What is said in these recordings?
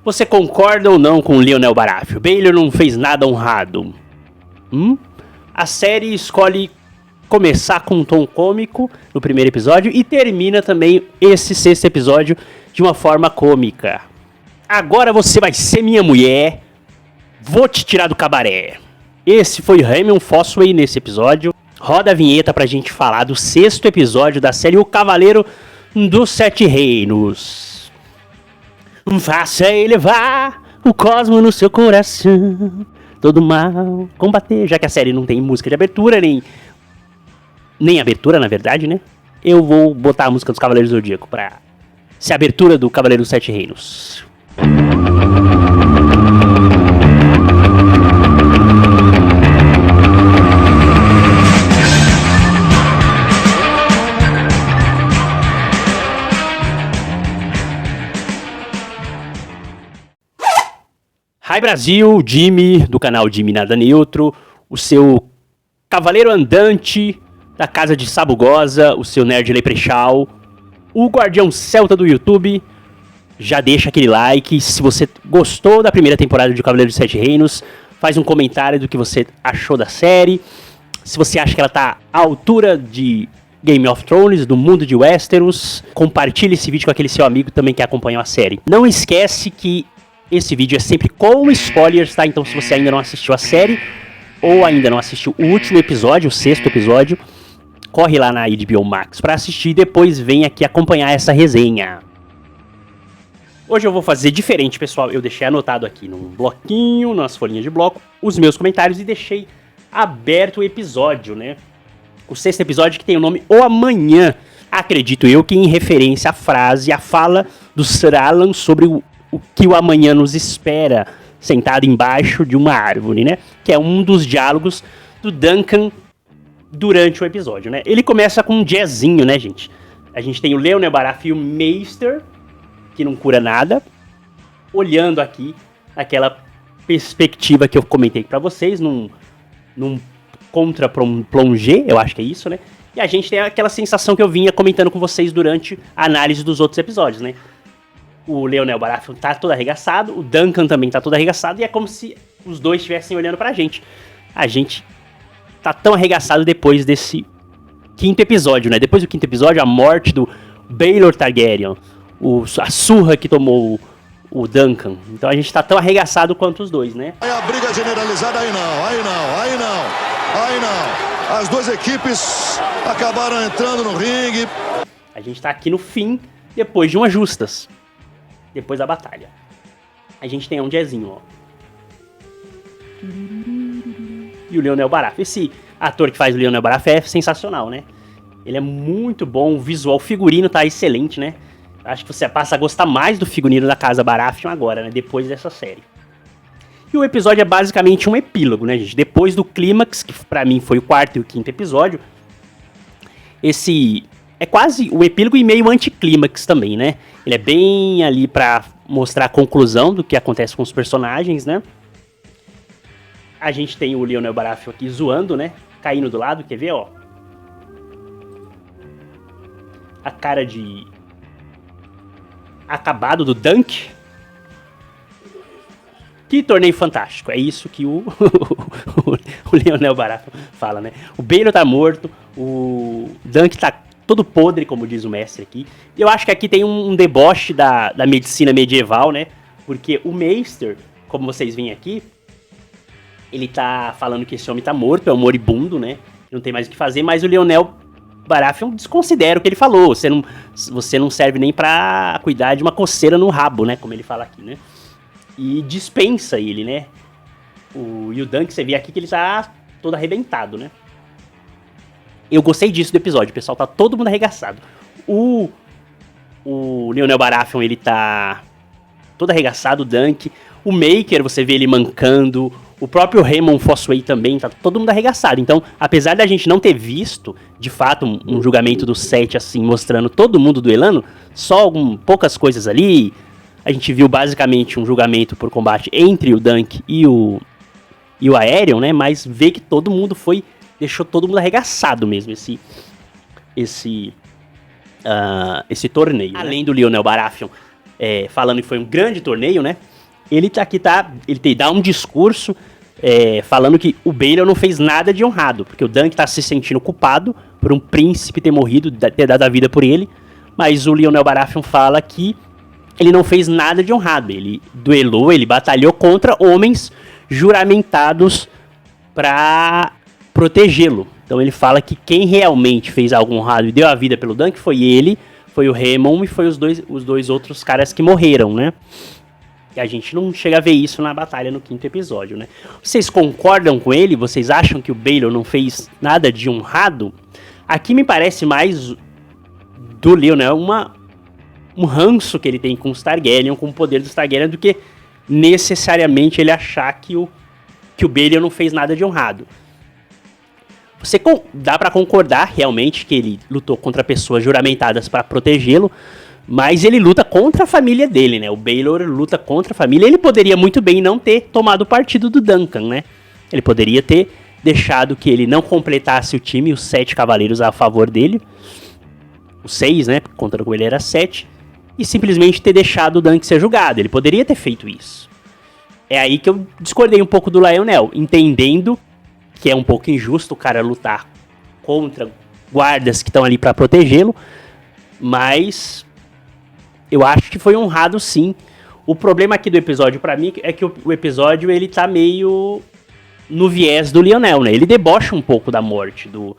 Você concorda ou não com Lionel Baratheon? Baelor não fez nada honrado. A série escolhe começar com um tom cômico no primeiro episódio e termina também esse sexto episódio de uma forma cômica. Agora você vai ser minha mulher, vou te tirar do cabaré. Esse foi Raymond Fossway nesse episódio. Roda a vinheta pra gente falar do sexto episódio da série O Cavaleiro dos Sete Reinos. Faça elevar o cosmo no seu coração, todo mal combater. Já que a série não tem música de abertura, nem abertura, na verdade, né? Eu vou botar a música dos Cavaleiros do Zodíaco pra ser a abertura do Cavaleiro dos Sete Reinos. Hi Brasil, Jimmy, do canal Jimmy Nada Neutro, o seu cavaleiro andante da casa de Sabugosa, o seu nerd leprechal, o guardião celta do YouTube. Já deixa aquele like, se você gostou da primeira temporada de Cavaleiro dos Sete Reinos, faz um comentário do que você achou da série, se você acha que ela tá à altura de Game of Thrones, do mundo de Westeros, compartilhe esse vídeo com aquele seu amigo também que acompanhou a série. Não esquece que esse vídeo é sempre com spoilers, tá? Então se você ainda não assistiu a série, ou ainda não assistiu o último episódio, o sexto episódio, corre lá na HBO Max pra assistir e depois vem aqui acompanhar essa resenha. Hoje eu vou fazer diferente, pessoal. Eu deixei anotado aqui num bloquinho, nas folhinhas de bloco, os meus comentários e deixei aberto o episódio, né? O sexto episódio que tem o nome O Amanhã. Acredito eu que em referência à frase, à fala do Sir Alan sobre o que o amanhã nos espera, sentado embaixo de uma árvore, né? Que é um dos diálogos do Duncan durante o episódio, né? Ele começa com um jazzinho, né, gente? A gente tem o Leonel Baratheon e o Maester, que não cura nada, olhando aqui aquela perspectiva que eu comentei pra vocês, num contra-plongé, eu acho que é isso, né? E a gente tem aquela sensação que eu vinha comentando com vocês durante a análise dos outros episódios, né? O Leonel Baratheon tá todo arregaçado, o Duncan também tá todo arregaçado, e é como se os dois estivessem olhando pra gente. A gente tá tão arregaçado depois desse quinto episódio, né? Depois do quinto episódio, a morte do Baelor Targaryen, a surra que tomou o Duncan. Então a gente tá tão arregaçado quanto os dois, né? Aí a briga generalizada, aí não. As duas equipes acabaram entrando no ringue. A gente tá aqui no fim, depois de umas justas. Depois da batalha. A gente tem um jazzinho, ó. E o Leonel Baratheon. Esse ator que faz o Leonel Baratheon é sensacional, né? Ele é muito bom, o visual, o figurino tá excelente, né? Acho que você passa a gostar mais do figurino da casa Baratheon agora, né? Depois dessa série. E o episódio é basicamente um epílogo, né, gente? Depois do clímax, que pra mim foi o quarto e o quinto episódio, esse é quase o epílogo e meio anticlímax também, né? Ele é bem ali pra mostrar a conclusão do que acontece com os personagens, né? A gente tem o Leonel Baratheon aqui zoando, né? Caindo do lado, quer ver, ó? A cara de acabado do Dunk. Que torneio fantástico. É isso que o Leonel Baratheon fala, né? O Baelor tá morto, o Dunk tá todo podre, como diz o mestre aqui. E eu acho que aqui tem um deboche da medicina medieval, né? Porque o Maester, como vocês veem aqui, ele tá falando que esse homem tá morto, é um moribundo, né? Não tem mais o que fazer, mas o Leonel Baratheon desconsidera o que ele falou. Você não serve nem pra cuidar de uma coceira no rabo, né? Como ele fala aqui, né? E dispensa ele, né? E o Dunk, você vê aqui que ele tá todo arrebentado, né? Eu gostei disso do episódio, o pessoal tá todo mundo arregaçado. O Leonel Baratheon, ele tá todo arregaçado, o Dunk. O Maker, você vê ele mancando. O próprio Raymond Fossway também, tá todo mundo arregaçado. Então, apesar da gente não ter visto, de fato, um julgamento do set, assim, mostrando todo mundo duelando, só poucas coisas ali. A gente viu basicamente um julgamento por combate entre o Dunk e o Aerion, né? Mas vê que todo mundo deixou todo mundo arregaçado mesmo, esse torneio. Além do Leonel Baratheon falando que foi um grande torneio, né? ele dá um discurso falando que o Baylor não fez nada de honrado, porque o Dunk tá se sentindo culpado por um príncipe ter morrido, ter dado a vida por ele, mas o Lionel Baratheon fala que ele não fez nada de honrado, ele duelou, ele batalhou contra homens juramentados para protegê-lo. Então ele fala que quem realmente fez algo honrado e deu a vida pelo Dunk foi ele, foi o Haemon e foi os dois outros caras que morreram, né? E a gente não chega a ver isso na batalha no 5º episódio, né? Vocês concordam com ele? Vocês acham que o Baylor não fez nada de honrado? Aqui me parece mais do Lionel um ranço que ele tem com os Targaryen, com o poder dos Targaryen, do que necessariamente ele achar que o Baylor não fez nada de honrado. Dá pra concordar realmente que ele lutou contra pessoas juramentadas para protegê-lo, mas ele luta contra a família dele, né? O Baylor luta contra a família. Ele poderia muito bem não ter tomado o partido do Duncan, né? Ele poderia ter deixado que ele não completasse o time, os 7 cavaleiros a favor dele. Os 6, né? Contando com ele era 7. E simplesmente ter deixado o Dunk ser julgado. Ele poderia ter feito isso. É aí que eu discordei um pouco do Lionel, entendendo que é um pouco injusto o cara lutar contra guardas que estão ali para protegê-lo, mas eu acho que foi honrado sim. O problema aqui do episódio pra mim é que o episódio ele tá meio no viés do Lionel, né? Ele debocha um pouco da morte do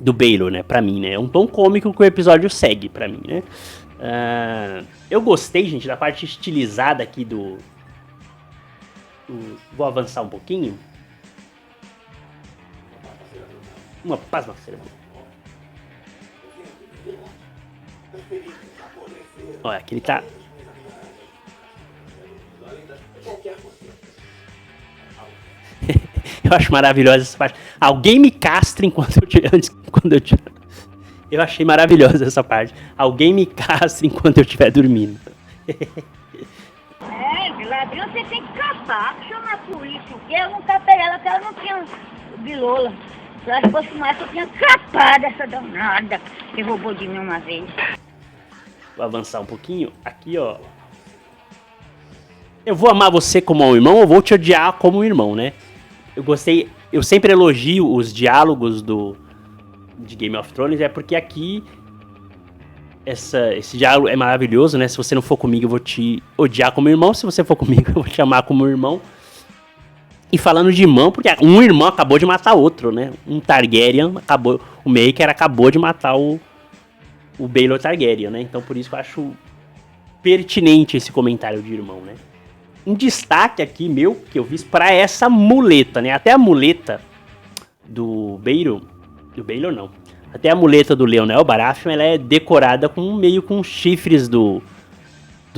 Baylor, né? Pra mim, né? É um tom cômico que o episódio segue pra mim, né? Eu gostei, gente, da parte estilizada aqui do... Vou avançar um pouquinho. Uma paz, parceira. Olha, aqui ele tá... Eu acho maravilhosa essa parte. Alguém me castre enquanto eu tiro. Eu achei maravilhosa essa parte. Alguém me castre enquanto eu estiver dormindo. Ladrão você tem que capar, chama a polícia, eu não capei ela, porque ela não tinha bilola. Se ela fosse mais, eu tinha capado essa danada que roubou de mim uma vez. Vou avançar um pouquinho, aqui ó. Eu vou amar você como um irmão ou vou te odiar como um irmão, né? Eu sempre elogio os diálogos de Game of Thrones, é porque aqui esse diálogo é maravilhoso, né? Se você não for comigo, eu vou te odiar como irmão. Se você for comigo, eu vou te amar como irmão. E falando de irmão, porque um irmão acabou de matar outro, né? Um Targaryen o Maker acabou de matar o Baelor Targaryen, né? Então por isso que eu acho pertinente esse comentário de irmão, né? Um destaque aqui meu, que eu fiz pra essa muleta, né? Até a muleta do Baelor não. Até a muleta do Lionel Baratheon, ela é decorada com chifres do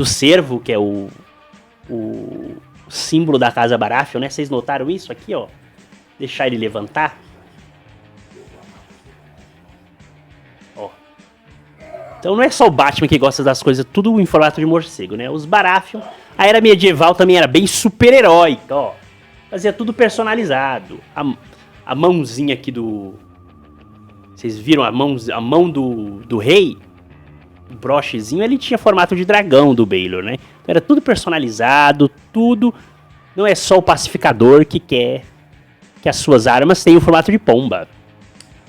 cervo, que é o símbolo da casa Baratheon, né? Vocês notaram isso aqui, ó? Deixar ele levantar. Ó. Então não é só o Batman que gosta das coisas tudo em formato de morcego, né? Os Baratheon, a era medieval também era bem super-heróica, ó. Fazia tudo personalizado. A mãozinha aqui Vocês viram a mão do rei? O brochezinho, ele tinha formato de dragão do Baelor, né? Então era tudo personalizado, tudo. Não é só o pacificador que quer que as suas armas tenham o formato de pomba.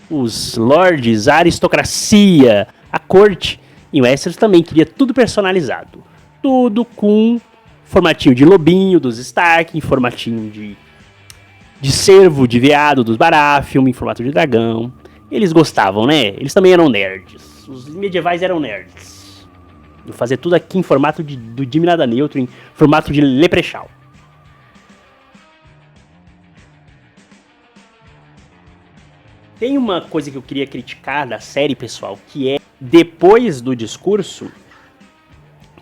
Os lords, a aristocracia, a corte em Westeros também queria tudo personalizado. Tudo com formatinho de lobinho dos Stark, em formatinho de cervo, de veado dos Baratheon, em formato de dragão. Eles gostavam, né? Eles também eram nerds. Os medievais eram nerds. Vou fazer tudo aqui em formato do Jimmy Nada Neutro, em formato de Leprechaun. Tem uma coisa que eu queria criticar da série, pessoal, que é depois do discurso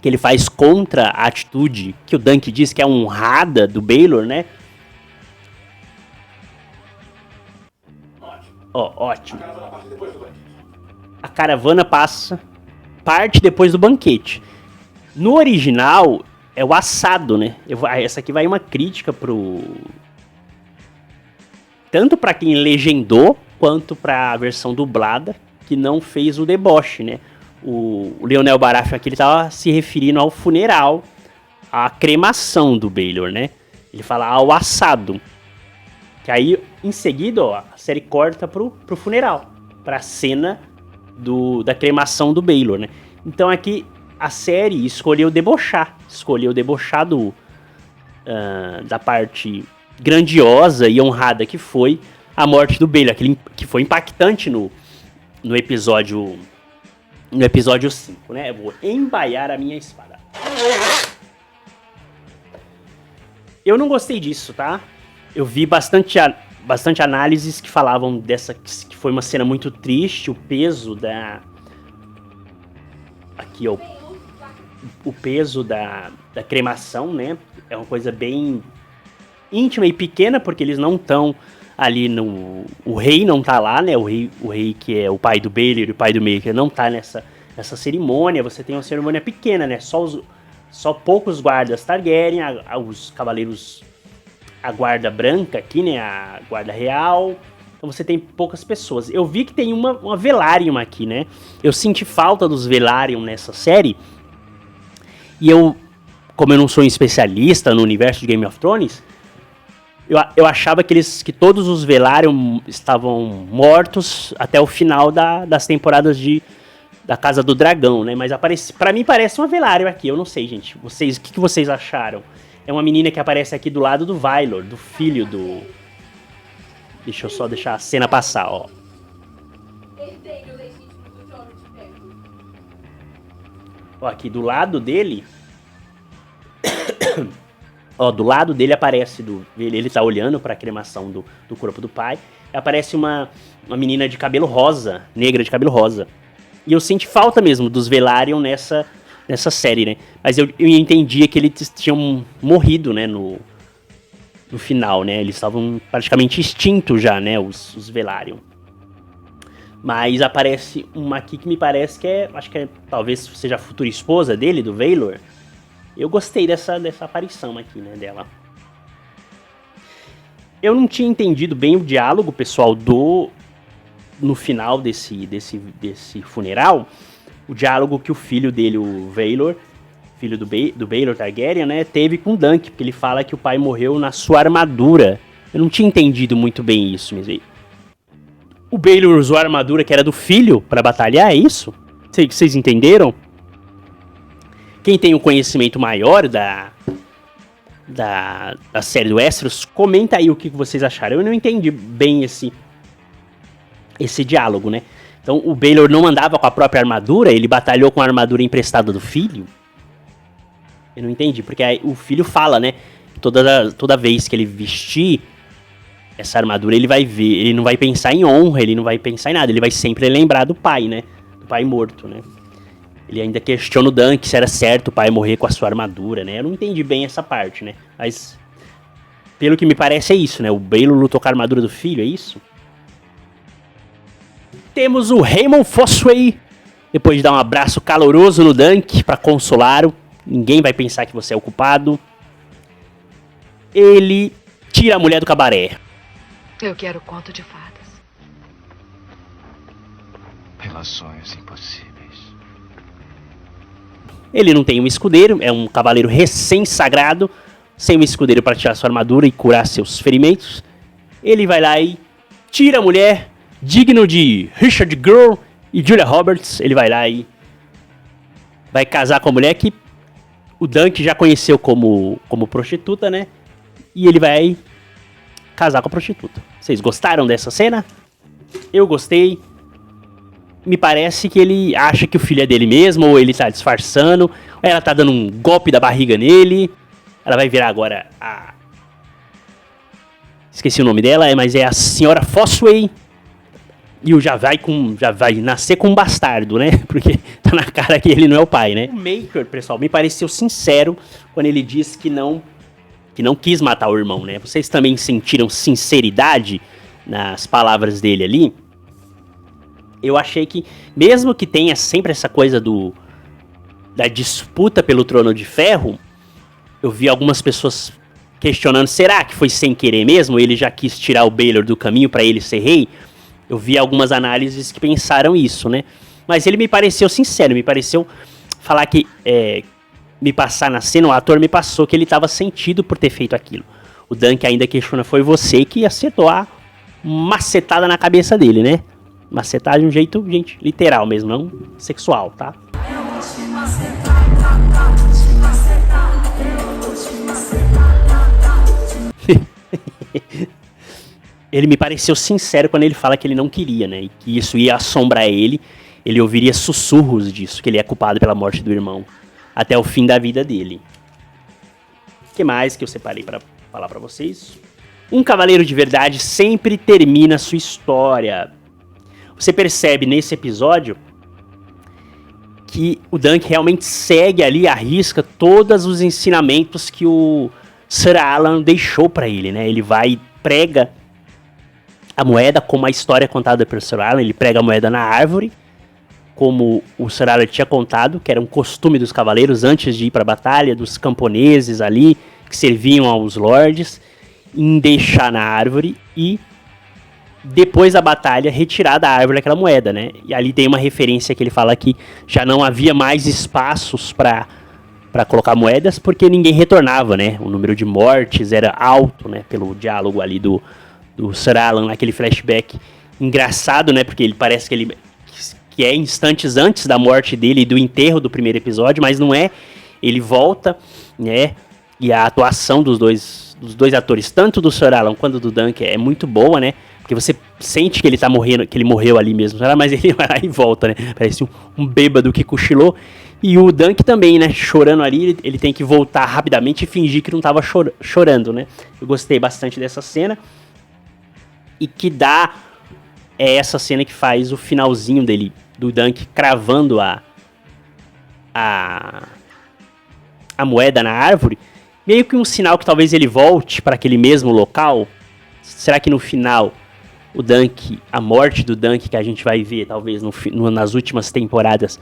que ele faz contra a atitude que o Dunk diz que é honrada do Baelor, né? Ó, ótimo. A caravana parte depois do banquete. No original, é o assado, né? Essa aqui vai uma crítica tanto pra quem legendou, quanto pra versão dublada, que não fez o deboche, né? O Lionel Baratheon aqui, ele tava se referindo ao funeral a cremação do Baelor, né? Ele fala ao assado. Que aí, em seguida, ó, a série corta pro funeral. Pra cena da cremação do Baelor, né? Então aqui a série escolheu debochar. Da parte grandiosa e honrada que foi a morte do Baelor. Aquele que foi impactante no episódio 5, né? Eu vou embaiar a minha espada. Eu não gostei disso, tá? Eu vi bastante análises que falavam que foi uma cena muito triste, o peso da... Aqui, ó. O peso da cremação, né? É uma coisa bem íntima e pequena, porque eles não estão ali no... O rei não tá lá, né? O rei que é o pai do Baelor e o pai do Maker não tá nessa cerimônia. Você tem uma cerimônia pequena, né? Só poucos guardas Targaryen, os cavaleiros... A guarda branca aqui, né? A guarda real. Então você tem poucas pessoas. Eu vi que tem uma Velaryon aqui, né? Eu senti falta dos Velaryon nessa série. E como eu não sou um especialista no universo de Game of Thrones, eu achava que todos os Velaryon estavam mortos até o final das temporadas da Casa do Dragão, né? Mas pra mim parece uma Velaryon aqui. Eu não sei, gente. O que vocês acharam? É uma menina que aparece aqui do lado do Vaelor, do filho do... Deixa eu só deixar a cena passar, ó. Ó, aqui do lado dele... Ó, do lado dele aparece... Ele tá olhando pra cremação do corpo do pai. Aparece uma menina de cabelo rosa, negra de cabelo rosa. E eu senti falta mesmo dos Velaryon nessa série, né? Mas eu entendia que eles tinham morrido, né, no final, né? Eles estavam praticamente extintos já, né, os Velaryon. Mas aparece uma aqui que me parece que acho que talvez seja a futura esposa dele, do Vaelor. Eu gostei dessa aparição aqui, né, dela. Eu não tinha entendido bem o diálogo, pessoal, no final desse funeral. O diálogo que o filho dele, o Vaelor, filho do Baelor Targaryen, né, teve com o Dunk, porque ele fala que o pai morreu na sua armadura. Eu não tinha entendido muito bem isso, mas o Baelor usou a armadura que era do filho pra batalhar, é isso? Vocês entenderam? Quem tem um conhecimento maior da série do Westeros, comenta aí o que vocês acharam. Eu não entendi bem esse diálogo, né? Então o Baelor não andava com a própria armadura, ele batalhou com a armadura emprestada do filho? Eu não entendi, porque aí o filho fala, né? Toda vez que ele vestir essa armadura, ele vai ver, ele não vai pensar em honra, ele não vai pensar em nada, ele vai sempre lembrar do pai, né? Do pai morto, né? Ele ainda questiona o Dunk se era certo o pai morrer com a sua armadura, né? Eu não entendi bem essa parte, né? Mas, pelo que me parece, é isso, né? O Baelor lutou com a armadura do filho, é isso? Temos o Raymond Fossway, depois de dar um abraço caloroso no Dunk para consolá-lo. Ninguém vai pensar que você é o culpado. Ele tira a mulher do cabaré. Eu quero conto de fadas. Relações impossíveis. Ele não tem um escudeiro, é um cavaleiro recém-sagrado, sem um escudeiro para tirar sua armadura e curar seus ferimentos. Ele vai lá e tira a mulher, digno de Richard Gere e Julia Roberts. Ele vai lá e vai casar com a mulher que o Dunk já conheceu como prostituta, né? E ele vai casar com a prostituta. Vocês gostaram dessa cena? Eu gostei. Me parece que ele acha que o filho é dele mesmo, ou ele tá disfarçando, ou ela tá dando um golpe da barriga nele. Ela vai virar agora a... Esqueci o nome dela, mas é a senhora Fossway. E já vai nascer com um bastardo, né? Porque tá na cara que ele não é o pai, né? O Maker, pessoal, me pareceu sincero quando ele disse que não quis matar o irmão, né? Vocês também sentiram sinceridade nas palavras dele ali? Eu achei que, mesmo que tenha sempre essa coisa da disputa pelo Trono de Ferro, eu vi algumas pessoas questionando, será que foi sem querer mesmo? Ele já quis tirar o Baelor do caminho para ele ser rei? Eu vi algumas análises que pensaram isso, né? Mas ele me pareceu sincero, me pareceu falar que... me passar na cena, o ator me passou que ele estava sentido por ter feito aquilo. O Dunk ainda questiona, foi você que acertou a macetada na cabeça dele, né? Macetada de um jeito, gente, literal mesmo, não sexual, tá? Ele me pareceu sincero quando ele fala que ele não queria, né? E que isso ia assombrar ele. Ele ouviria sussurros disso, que ele é culpado pela morte do irmão. Até o fim da vida dele. O que mais que eu separei pra falar pra vocês? Um cavaleiro de verdade sempre termina a sua história. Você percebe nesse episódio que o Dunk realmente segue ali, arrisca todos os ensinamentos que o Sir Alan deixou pra ele, né? Ele vai e prega a moeda como a história contada pelo Sir Alan. Ele prega a moeda na árvore, como o Sir Alan tinha contado, que era um costume dos cavaleiros antes de ir pra batalha, dos camponeses ali, que serviam aos lords, em deixar na árvore e depois da batalha retirar da árvore aquela moeda, né? E ali tem uma referência que ele fala que já não havia mais espaços para colocar moedas porque ninguém retornava, né? O número de mortes era alto, né? Pelo diálogo ali do Sir Alan naquele flashback engraçado, né? Porque ele parece que é instantes antes da morte dele e do enterro do primeiro episódio, mas não é. Ele volta, né? E a atuação dos dois atores, tanto do Sir Alan quanto do Dunk, é muito boa, né? Porque você sente que ele tá morrendo, que ele morreu ali mesmo, mas ele vai lá e volta, né? Parece um bêbado que cochilou. E o Dunk também, né? Chorando ali, ele tem que voltar rapidamente e fingir que não tava chorando, né? Eu gostei bastante dessa cena. E que dá essa cena que faz o finalzinho dele, do Dunk cravando a moeda na árvore. Meio que um sinal que talvez ele volte para aquele mesmo local. Será que no final o Dunk, a morte do Dunk que a gente vai ver talvez nas últimas temporadas,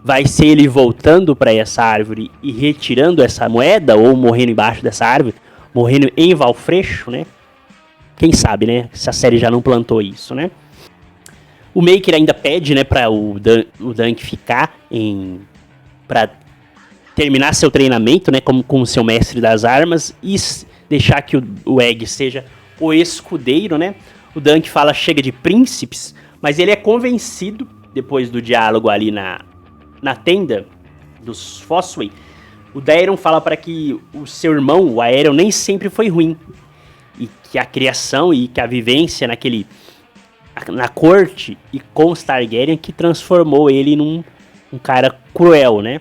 vai ser ele voltando para essa árvore e retirando essa moeda, ou morrendo embaixo dessa árvore, morrendo em Valfreixo, né? Quem sabe, né? Se a série já não plantou isso, né? O Maker ainda pede, né, para o Dunk ficar para terminar seu treinamento, né, como com o seu mestre das armas e deixar que o Egg seja o escudeiro, né? O Dunk fala chega de príncipes, mas ele é convencido, depois do diálogo ali na tenda dos Fossway, o Daeron fala para que o seu irmão, o Aerion, nem sempre foi ruim. E que a criação e que a vivência na corte e com os Targaryen que transformou ele num cara cruel, né?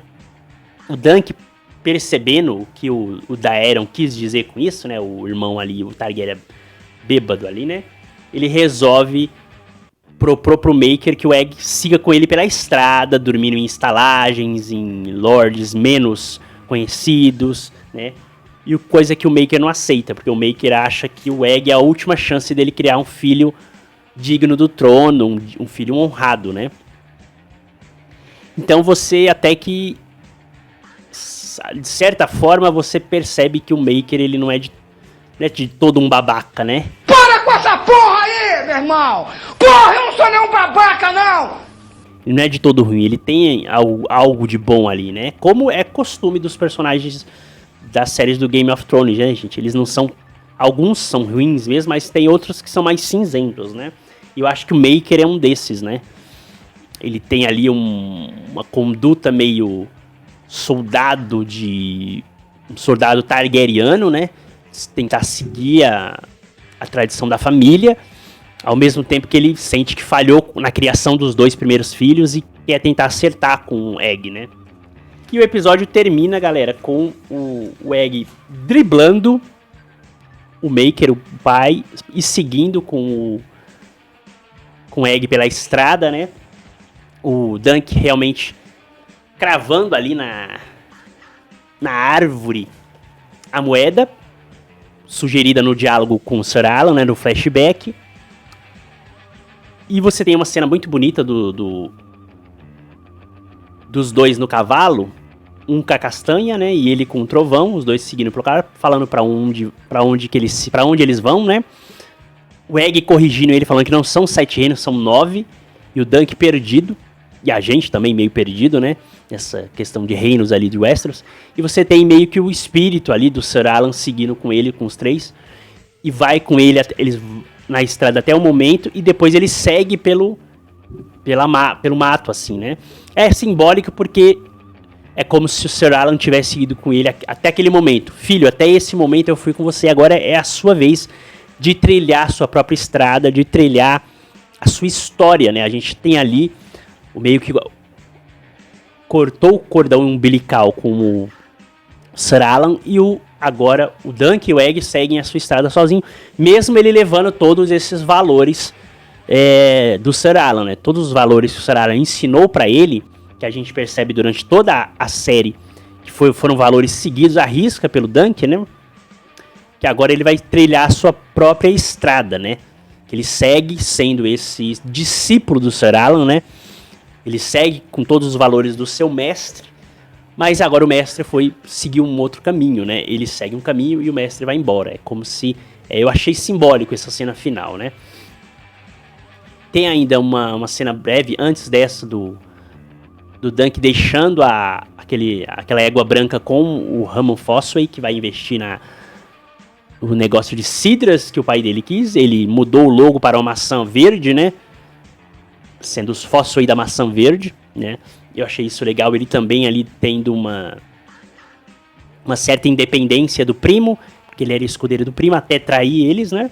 O Dunk, percebendo o que o Daeron quis dizer com isso, né? O irmão ali, o Targaryen bêbado ali, né? Ele resolve propor pro Maker que o Egg siga com ele pela estrada, dormindo em estalagens, em lords menos conhecidos, né? E coisa que o Maker não aceita, porque o Maker acha que o Egg é a última chance dele criar um filho digno do trono, um filho honrado, né? Então você até que, de certa forma, você percebe que o Maker, ele não é de todo um babaca, né? Para com essa porra aí, meu irmão! Porra, eu não sou nenhum babaca, não! Ele não é de todo ruim, ele tem algo de bom ali, né? Como é costume dos personagens das séries do Game of Thrones, né, gente? Eles não são... Alguns são ruins mesmo, mas tem outros que são mais cinzentos, né? E eu acho que o Maker é um desses, né? Ele tem ali uma conduta meio soldado targaryeno, né? Tentar seguir a tradição da família, ao mesmo tempo que ele sente que falhou na criação dos 2 primeiros filhos e quer tentar acertar com o Egg, né? E o episódio termina, galera, com o Egg driblando o Maker, o pai, e seguindo com o Egg pela estrada, né? O Dunk realmente cravando ali na árvore a moeda, sugerida no diálogo com o Sir Alan, né, no flashback. E você tem uma cena muito bonita dos dois no cavalo, um com a castanha, né, e ele com o trovão, os dois seguindo pro cara, falando pra onde eles vão, né. O Egg corrigindo ele, falando que não são 7 reinos, são 9, e o Dunk perdido, e a gente também meio perdido, né, nessa questão de reinos ali de Westeros. E você tem meio que o espírito ali do Sir Alan seguindo com ele, com os três. E vai com ele, eles na estrada até o momento. E depois ele segue pelo mato, assim, né? É simbólico porque é como se o Sir Alan tivesse ido com ele até aquele momento. Filho, até esse momento eu fui com você, agora é a sua vez de trilhar a sua própria estrada, de trilhar a sua história, né? A gente tem ali o meio que cortou o cordão umbilical com o Sir Alan e agora o Dunk e o Egg seguem a sua estrada sozinho, mesmo ele levando todos esses valores do Sir Alan, né? Todos os valores que o Sir Alan ensinou pra ele, que a gente percebe durante toda a série, que foram valores seguidos à risca pelo Dunk, né? Que agora ele vai trilhar a sua própria estrada, né? Que ele segue sendo esse discípulo do Sir Alan, né? Ele segue com todos os valores do seu mestre, mas agora o mestre seguiu um outro caminho, né? Ele segue um caminho e o mestre vai embora. É como se... eu achei simbólico essa cena final, né? Tem ainda uma cena breve antes dessa do Dunk deixando aquela égua branca com o Ramon Fossoway, que vai investir no negócio de cidras que o pai dele quis. Ele mudou o logo para uma maçã verde, né? Sendo os Fossoway da maçã verde, né? Eu achei isso legal, ele também ali tendo uma certa independência do primo, porque ele era escudeiro do primo, até trair eles, né?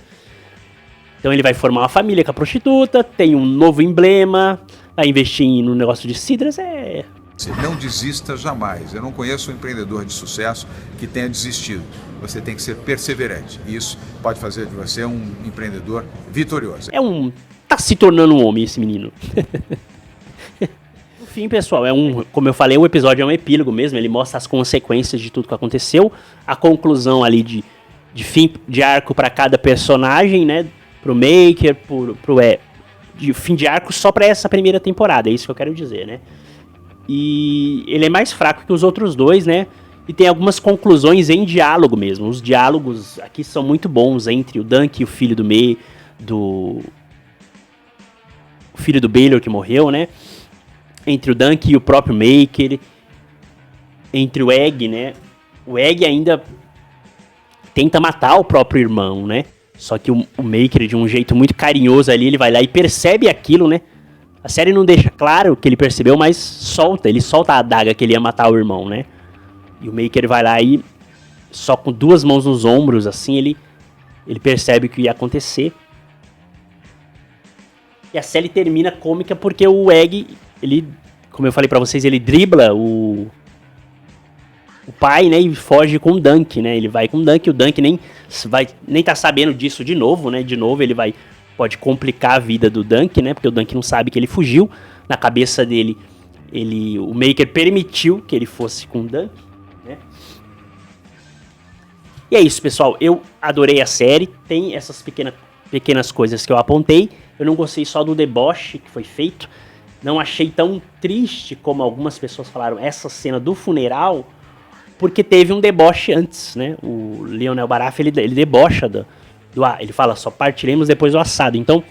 Então ele vai formar uma família com a prostituta, tem um novo emblema, vai investir no negócio de cidras, Não desista jamais. Eu não conheço um empreendedor de sucesso que tenha desistido. Você tem que ser perseverante. E isso pode fazer de você um empreendedor vitorioso. Tá se tornando um homem esse menino. No fim, pessoal, como eu falei, o episódio é um epílogo mesmo, ele mostra as consequências de tudo que aconteceu, a conclusão ali de fim de arco para cada personagem, né? Pro Maker, de fim de arco só pra essa primeira temporada, é isso que eu quero dizer, né? E ele é mais fraco que os outros dois, né? E tem algumas conclusões em diálogo mesmo. Os diálogos aqui são muito bons entre o Dunk e o filho do May, o filho do Baelor que morreu, né? Entre o Dunk e o próprio Maker, entre o Egg, né? O Egg ainda tenta matar o próprio irmão, né? Só que o Maker, de um jeito muito carinhoso ali, ele vai lá e percebe aquilo, né? A série não deixa claro que ele percebeu, mas ele solta a adaga que ele ia matar o irmão, né? E o Maker vai lá e, só com duas mãos nos ombros, assim, ele percebe o que ia acontecer. E a série termina cômica porque o Egg, como eu falei pra vocês, ele dribla o pai, né, e foge com o Dunk, né? Ele vai com o Dunk, e o Dunk nem tá sabendo disso de novo, né? De novo ele pode complicar a vida do Dunk, né? Porque o Dunk não sabe que ele fugiu. Na cabeça dele, o Maker permitiu que ele fosse com o Dunk, né? E é isso, pessoal. Eu adorei a série. Tem essas pequenas coisas que eu apontei. Eu não gostei só do deboche que foi feito. Não achei tão triste como algumas pessoas falaram essa cena do funeral, porque teve um deboche antes, né? O Lionel Baraf, ele debocha ele fala, só partiremos depois do assado. Então,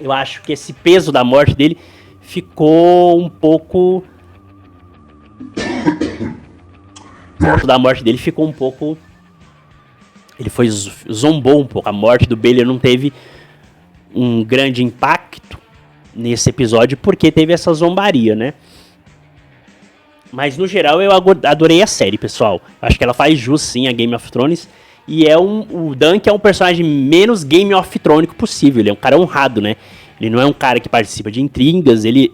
eu acho que esse peso da morte dele ficou um pouco... Ele zombou um pouco. A morte do Baelor não teve um grande impacto nesse episódio, porque teve essa zombaria, né? Mas no geral eu adorei a série, pessoal. Acho que ela faz jus sim a Game of Thrones. E o Dunk é um personagem menos Game of Thrones possível. Ele é um cara honrado, né? Ele não é um cara que participa de intrigas. Ele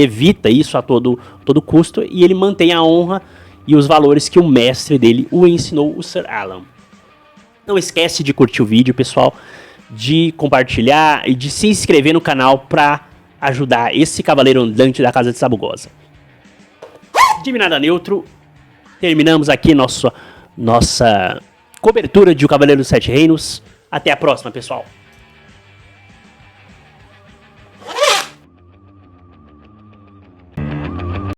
evita isso a todo custo. E ele mantém a honra e os valores que o mestre dele o ensinou, o Sir Alan. Não esquece de curtir o vídeo, pessoal. De compartilhar e de se inscrever no canal para ajudar esse cavaleiro andante da Casa de Sabugosa. De Nada Neutro, terminamos aqui nossa cobertura de O Cavaleiro dos Sete Reinos. Até a próxima, pessoal.